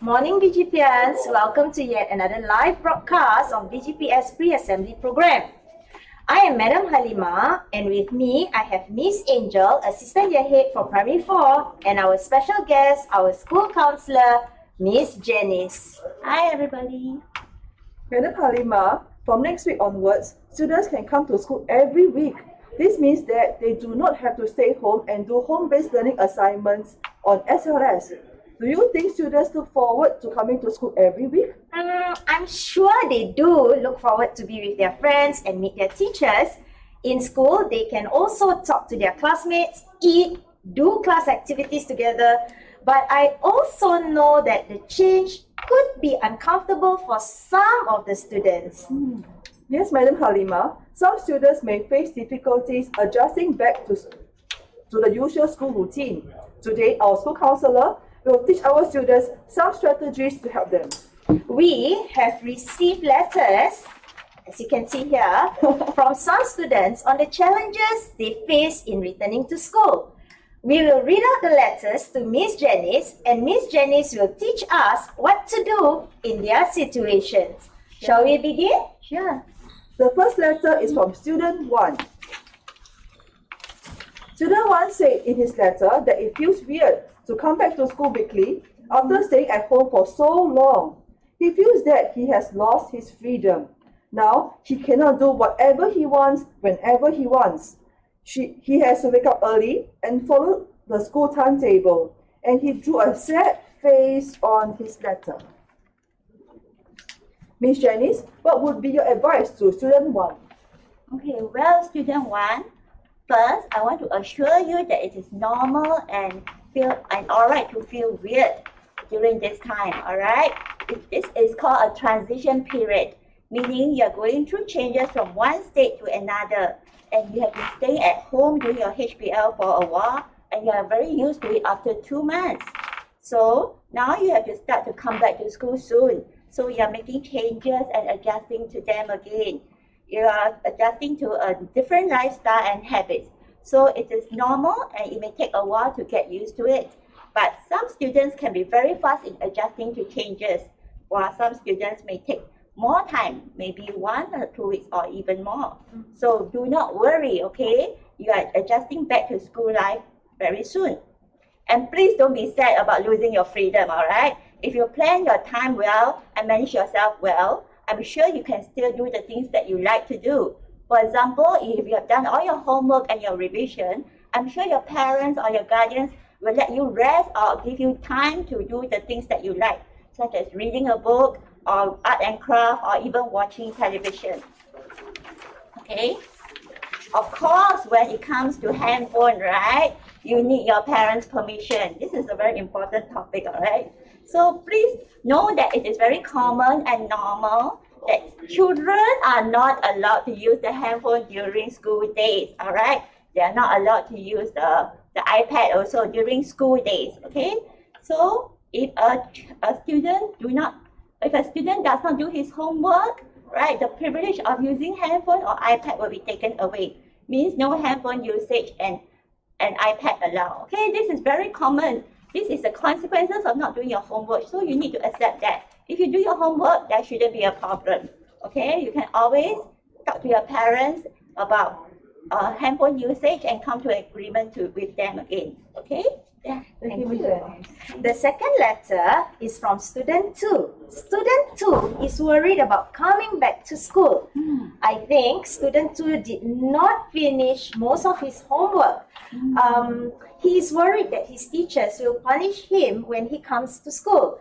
Morning BGPians, welcome to yet another live broadcast of BGPS Pre-Assembly Program. I am Madam Halima, and with me I have Miss Angel, Assistant Year Head for Primary 4, and our special guest, our school counsellor, Miss Janice. Hi everybody. Madam Halima, from next week onwards, students can come to school every week. This means that they do not have to stay home and do home-based learning assignments on SLS. Do you think students look forward to coming to school every week? I'm sure they do look forward to be with their friends and meet their teachers. In school, they can also talk to their classmates, eat, do class activities together. But I also know that the change could be uncomfortable for some of the students. Yes, Madam Halima, some students may face difficulties adjusting back to the usual school routine. Today, our school counsellor will teach our students some strategies to help them. We have received letters, as you can see here, from some students on the challenges they face in returning to school. We will read out the letters to Miss Janice, and Miss Janice will teach us what to do in their situations. Shall we begin? Sure. The first letter is from Student 1. Student 1 said in his letter that it feels weird to come back to school weekly after staying at home for so long. He feels that he has lost his freedom. Now, he cannot do whatever he wants whenever he wants. He has to wake up early and follow the school timetable, and he drew a sad face on his letter. Miss Janice, what would be your advice to Student 1? Okay, well, Student 1, first, I want to assure you that it is normal and alright to feel weird during this time, alright? This is called a transition period, meaning you're going through changes from one state to another, and you have been staying at home doing your HBL for a while, and you are very used to it after 2 months. So now you have to start to come back to school soon. So you are making changes and adjusting to them again. You are adjusting to a different lifestyle and habits. So it is normal and it may take a while to get used to it. But some students can be very fast in adjusting to changes, while some students may take more time, maybe 1 or 2 weeks or even more. So do not worry, okay? You are adjusting back to school life very soon. And please don't be sad about losing your freedom, all right? If you plan your time well and manage yourself well, I'm sure you can still do the things that you like to do. For example, if you have done all your homework and your revision, I'm sure your parents or your guardians will let you rest or give you time to do the things that you like, such as reading a book or art and craft or even watching television. Okay? Of course, when it comes to handphone, right, you need your parents' permission. This is a very important topic, all right? So please know that it is very common and normal that children are not allowed to use the handphone during school days, all right? They are not allowed to use the iPad also during school days, okay? So if a student does not do his homework, right, the privilege of using handphone or iPad will be taken away. Means no handphone usage and iPad allowed. Okay, this is very common. This is the consequences of not doing your homework, so you need to accept that. If you do your homework, that shouldn't be a problem. Okay, you can always talk to your parents about handphone usage and come to an agreement with them again. Okay? Yeah, thank you, Janice. The second letter is from Student 2. Student 2 is worried about coming back to school. I think Student 2 did not finish most of his homework. He is worried that his teachers will punish him when he comes to school.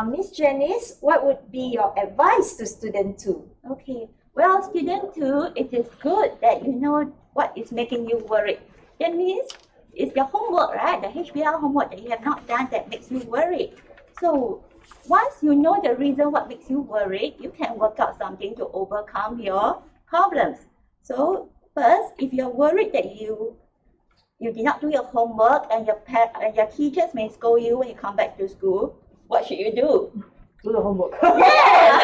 Miss Janice, what would be your advice to Student 2? Okay, well, Student 2, it is good that you know what is making you worried. That means it's your homework, right? The HBL homework that you have not done that makes you worried. So once you know the reason what makes you worried, you can work out something to overcome your problems. So first, if you're worried that you did not do your homework and your teachers may scold you when you come back to school, what should you do? Do the homework. Yes!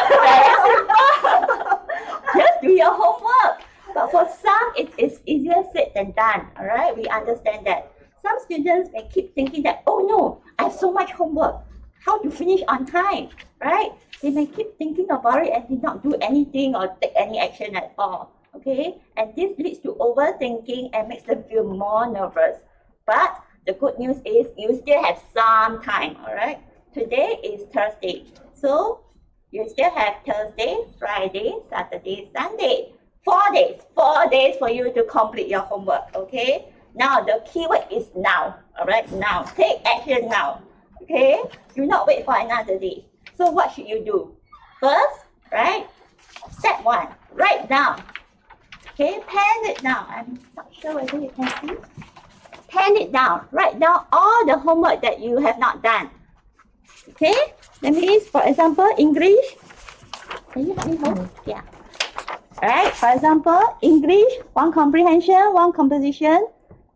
Just do your homework. But for some, it is easier said than done, all right? We understand that. Some students may keep thinking that, oh no, I have so much homework. how to finish on time, right? They may keep thinking about it and did not do anything or take any action at all, okay? And this leads to overthinking and makes them feel more nervous. But the good news is you still have some time, all right? Today is Thursday, so you still have Thursday, Friday, Saturday, Sunday. 4 days for you to complete your homework, okay? Now, the keyword is now, all right? Now, take action now, okay? Do not wait for another day. So what should you do? First, right? Step 1, write down. Okay, pen it down. I'm not sure whether you can see. Pen it down. Write down all the homework that you have not done. Okay, that means, for example, English. Can you help me hold? Yeah. Alright, for example, English, 1 comprehension, 1 composition,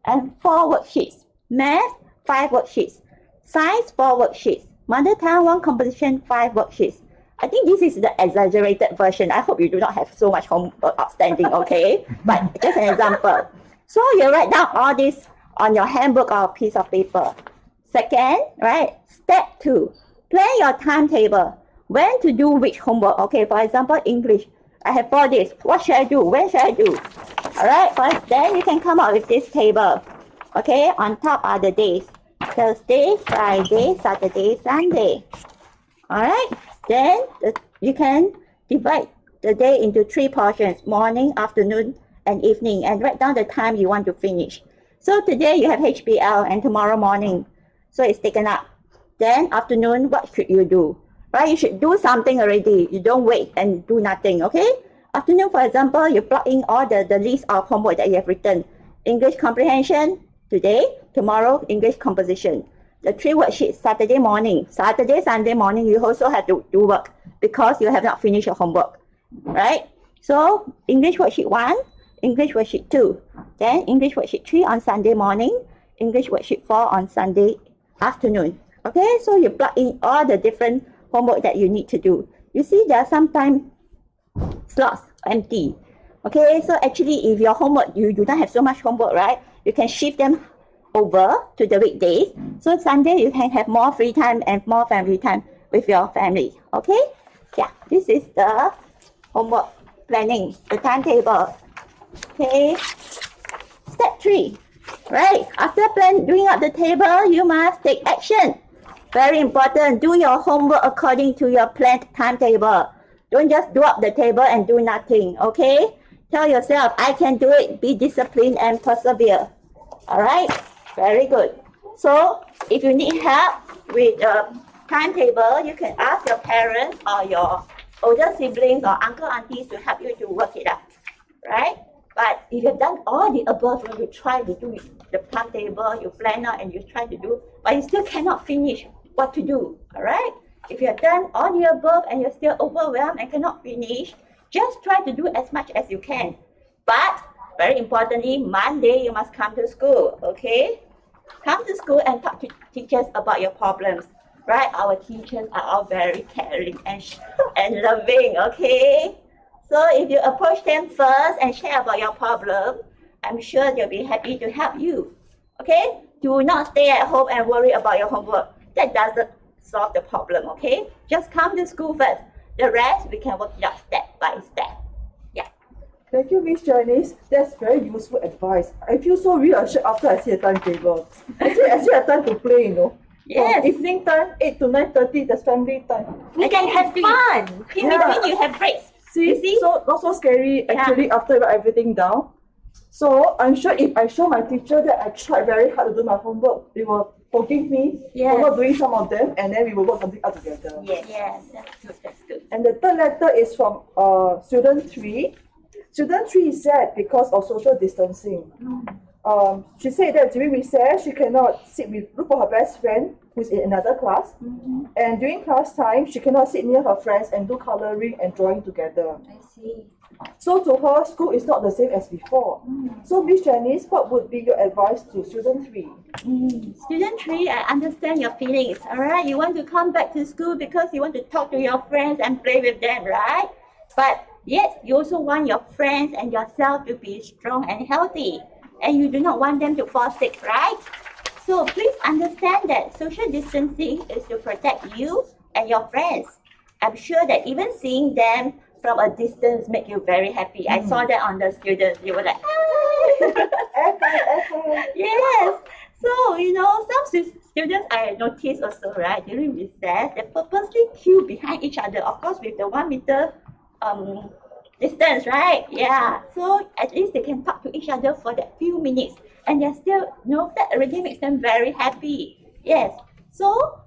and 4 worksheets. Math, 5 worksheets. Science, 4 worksheets. Mother tongue, 1 composition, 5 worksheets. I think this is the exaggerated version. I hope you do not have so much homework outstanding, okay? But just an example. So you write down all this on your handbook or piece of paper. Second, right? Step 2, plan your timetable. When to do which homework? Okay, for example, English. I have 4 days. What should I do? When should I do? Alright, first, then you can come up with this table. Okay, on top are the days. Thursday, Friday, Saturday, Sunday. Alright, then you can divide the day into 3 portions, morning, afternoon, and evening, and write down the time you want to finish. So today you have HBL and tomorrow morning, so it's taken up. Then afternoon, what should you do? Right, you should do something already. You don't wait and do nothing, okay? Afternoon, for example, you plug in all the list of homework that you have written. English comprehension, today, tomorrow, English composition. The 3 worksheets, Saturday morning. Saturday, Sunday morning, you also have to do work because you have not finished your homework, right? So, English worksheet 1, English worksheet 2. Then, English worksheet 3 on Sunday morning, English worksheet 4 on Sunday afternoon. Okay, so you plug in all the different homework that you need to do. You see, there are sometimes slots empty. Okay, so actually, if your homework, you do not have so much homework, right? You can shift them over to the weekdays. So Sunday, you can have more free time and more family time with your family. Okay? Yeah, this is the homework planning, the timetable. Okay. Step 3, right? After doing up the table, you must take action. Very important. Do your homework according to your planned timetable. Don't just do up the table and do nothing, okay? Tell yourself, I can do it. Be disciplined and persevere. All right? Very good. So, if you need help with the timetable, you can ask your parents or your older siblings or uncle, aunties to help you to work it out, right? But if you've done all the above, when you try to do the timetable, you plan out and you try to do, but you still cannot finish, what to do, all right? If you have done all the above and you're still overwhelmed and cannot finish, just try to do as much as you can. But, very importantly, Monday you must come to school, okay? Come to school and talk to teachers about your problems, right? Our teachers are all very caring and loving, okay? So if you approach them first and share about your problem, I'm sure they'll be happy to help you, okay? Do not stay at home and worry about your homework. That doesn't solve the problem, okay? Just come to school first. The rest, we can work it out step by step. Yeah. Thank you, Miss Janice. That's very useful advice. I feel so reassured after I see a timetable. Actually, I see a time to play, you know. Yes. From evening time, 8 to 9:30, that's family time. We can have fun. In between, you have breaks. See? So not so scary actually after I write everything down. So I'm sure if I show my teacher that I tried very hard to do my homework, they will forgive me for not doing some of them, and then we will work something out together. Yes, that's good, that's good. And the third letter is from student 3. Student 3 is sad because of social distancing. She said that during recess, she cannot look for her best friend who's in another class. And during class time, she cannot sit near her friends and do coloring and drawing together. I see. So to her, school is not the same as before. So Miss Janice, what would be your advice to student 3? Student 3, I understand your feelings, alright? You want to come back to school because you want to talk to your friends and play with them, right? But yet, you also want your friends and yourself to be strong and healthy. And you do not want them to fall sick, right? So please understand that social distancing is to protect you and your friends. I'm sure that even seeing them from a distance make you very happy. I saw that on the students. You were like, yes. So, you know, some students I noticed also, right, during recess, they purposely queue behind each other, of course, with the 1 meter distance, right? Yeah. So at least they can talk to each other for that few minutes. And they're still, you know, that already makes them very happy. Yes. So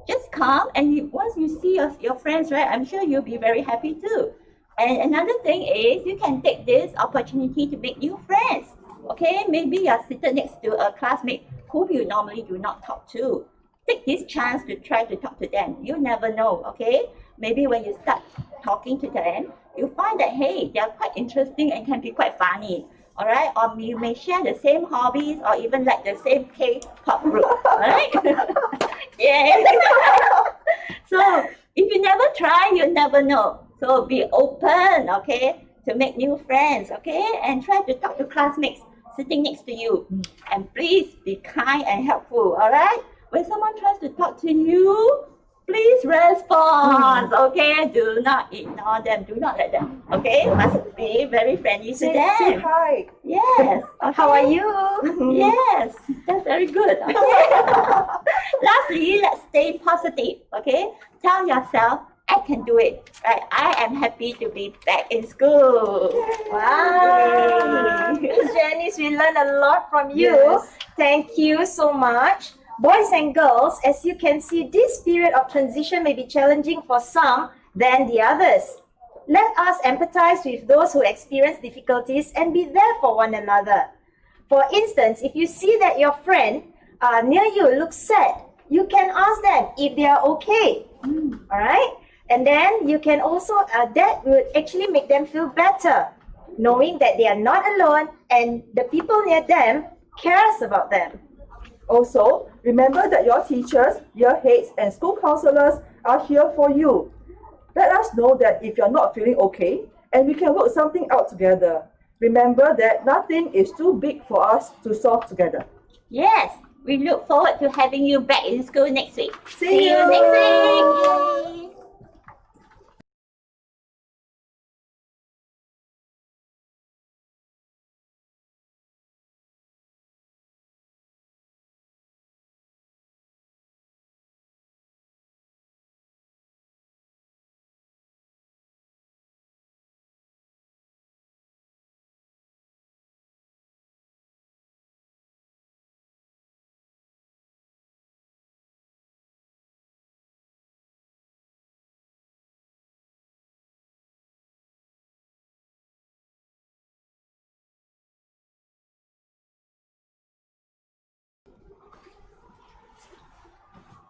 just come and once you see your friends, right, I'm sure you'll be very happy too. And another thing is you can take this opportunity to make new friends. Okay, maybe you're seated next to a classmate whom you normally do not talk to. Take this chance to try to talk to them. You never know, okay? Maybe when you start talking to them, you find that, hey, they're quite interesting and can be quite funny. All right, or you may share the same hobbies or even like the same K-pop group, all right? Yeah. So if you never try, you never know. So be open, okay, to make new friends, okay, and try to talk to classmates sitting next to you. And please be kind and helpful, all right? When someone tries to talk to you, please respond, okay? Do not ignore them. Do not let them, okay? Must be very friendly to Say them. hi. Yes. Okay. How are you? Yes, that's very good. Okay. Lastly, let's stay positive, okay? Tell yourself, I can do it. Right? I am happy to be back in school. Wow. Yay. Miss Janice, we learned a lot from you. Yes. Thank you so much. Boys and girls, as you can see, this period of transition may be challenging for some than the others. Let us empathize with those who experience difficulties and be there for one another. For instance, if you see that your friend near you looks sad, you can ask them if they are okay. All right? And then you can also, that would actually make them feel better, knowing that they are not alone and the people near them cares about them. Also, remember that your teachers, your heads, and school counselors are here for you. Let us know that if you're not feeling okay, and we can work something out together. Remember that nothing is too big for us to solve together. Yes, we look forward to having you back in school next week. See you you. next week. Yay.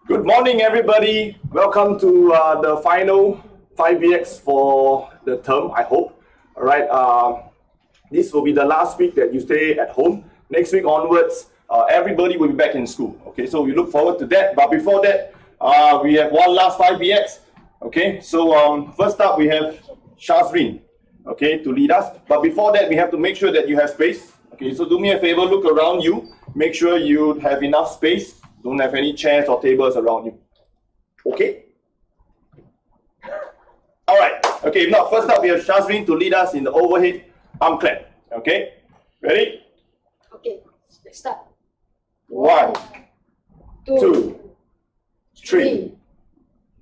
Good morning, everybody. Welcome to the final 5BX for the term, I hope. All right, this will be the last week that you stay at home. Next week onwards, everybody will be back in school. Okay, so we look forward to that. But before that, we have one last 5BX. Okay, so first up, we have Shazrin, okay, to lead us. But before that, we have to make sure that you have space. Okay, so do me a favor, look around you. Make sure you have enough space. Don't have any chairs or tables around you. Okay? All right. Okay, if not, first up, we have Shazrin to lead us in the overhead arm clap. Okay? Ready? Okay, let's start. 1, 2, 3,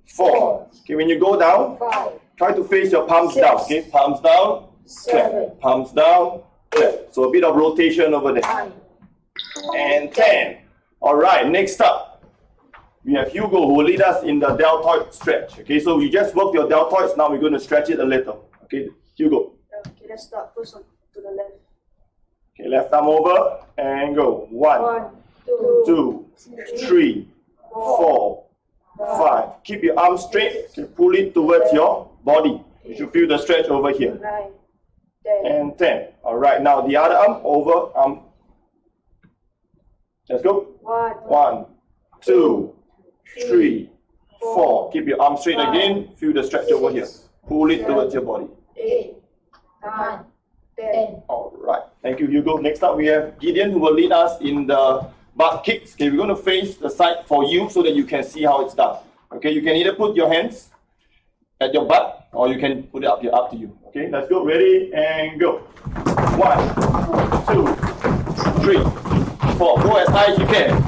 4. Okay, when you go down, 5, try to face your palms 6, down. Okay, palms down, 7, clap. Palms down, clap. So a bit of rotation over there. 9, And 10. All right, next up, we have Hugo who will lead us in the deltoid stretch. Okay, so you just work your deltoids. Now we're going to stretch it a little. Okay, Hugo. Okay, let's start first to the left. Okay, left arm over and go. 1, 2, 3, 4, 5. Keep your arms straight. Okay, pull it towards your body. You should feel the stretch over here. 9, 10. And 10. All right, now the other arm over, arm. Let's go. 1, 2, 3, 4. Keep your arms straight again. Feel the stretch over here. Pull it towards your body. 8, 9, 10. All right. Thank you, Hugo. Next up, we have Gideon who will lead us in the butt kicks. Okay, we're going to face the side for you so that you can see how it's done. Okay, you can either put your hands at your butt or you can put it up here, up to you. Okay, let's go. Ready and go. 1, 2, 3, 4. Go as high as you can.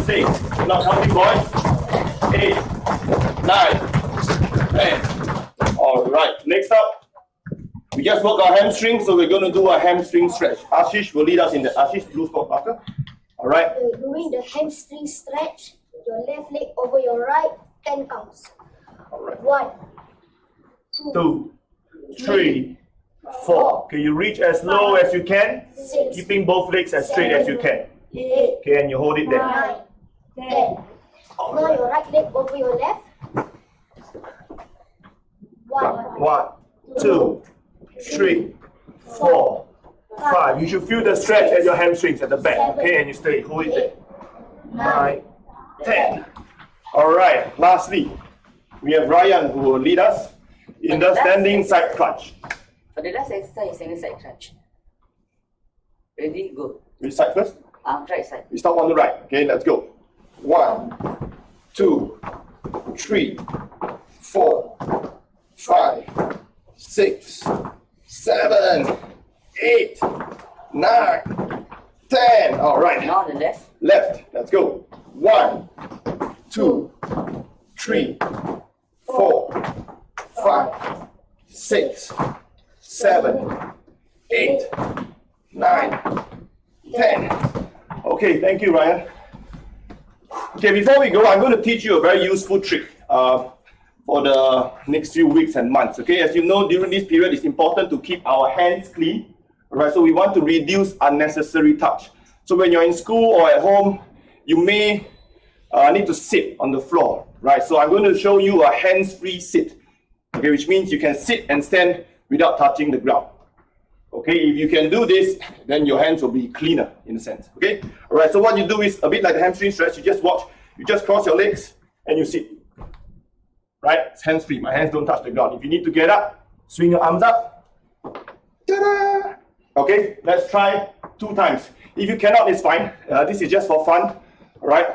6. You're not counting, boys. 8, 9, 10. All right. Next up, we just work our hamstrings, so we're going to do a hamstring stretch. Ashish will lead us in the Ashish blue spot marker. All right. Doing the hamstring stretch, your left leg over your right, 10 counts. All right. 1, 2, 3, 4. Okay, you reach as low as you can, 6, keeping both legs as straight as you can. 8, Okay, and you hold it there. 9, 10. Now your right leg over your left. 1, 2, 3, 4, 5. You should feel the stretch at your hamstrings at the back. Okay, and you stay. Hold it there. 9, 10. All right. Lastly, we have Ryan who will lead us in the standing side crunch. For the last exercise, standing side crunch. Ready, go. Which side first? Right side. We start on the right. Okay, let's go. 1, 2, 3, 4, 5, 6, 7, 8, 9, 10. All right. Now the left. Left. Let's go. 1, 2, 3, 4, 5, 6, 7, 8, 9, 10. Okay, thank you, Ryan. Okay, before we go, I'm going to teach you a very useful trick for the next few weeks and months. Okay, as you know, during this period, it's important to keep our hands clean. Right, so we want to reduce unnecessary touch. So when you're in school or at home, you may need to sit on the floor. Right, so I'm going to show you a hands-free sit. Okay, which means you can sit and stand without touching the ground. Okay, if you can do this, then your hands will be cleaner in a sense. Okay, all right. So what you do is a bit like the hamstring stretch. You just watch. You just cross your legs and you sit. Right, it's hands-free. My hands don't touch the ground. If you need to get up, swing your arms up. Ta-da! Okay, let's try 2 times. If you cannot, it's fine. This is just for fun. All right,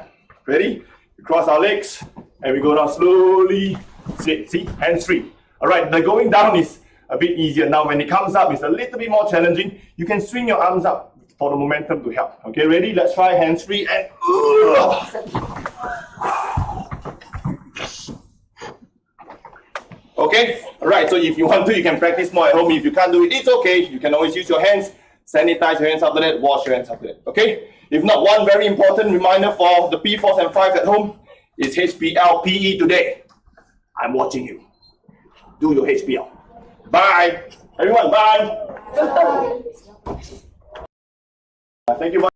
ready? We cross our legs and we go down slowly. Sit. See, hands-free. All right, the going down is a bit easier. Now when it comes up, it's a little bit more challenging. You can swing your arms up for the momentum to help. Okay, ready? Let's try hands-free and okay, all right, so if you want to, you can practice more at home. If you can't do it, it's okay. You can always use your hands, sanitize your hands after that, wash your hands after that, okay? If not, one very important reminder for the P4s and 5s at home is HPL PE today. I'm watching you. Do your HPL. Bye. Everyone, bye. Bye. Thank you.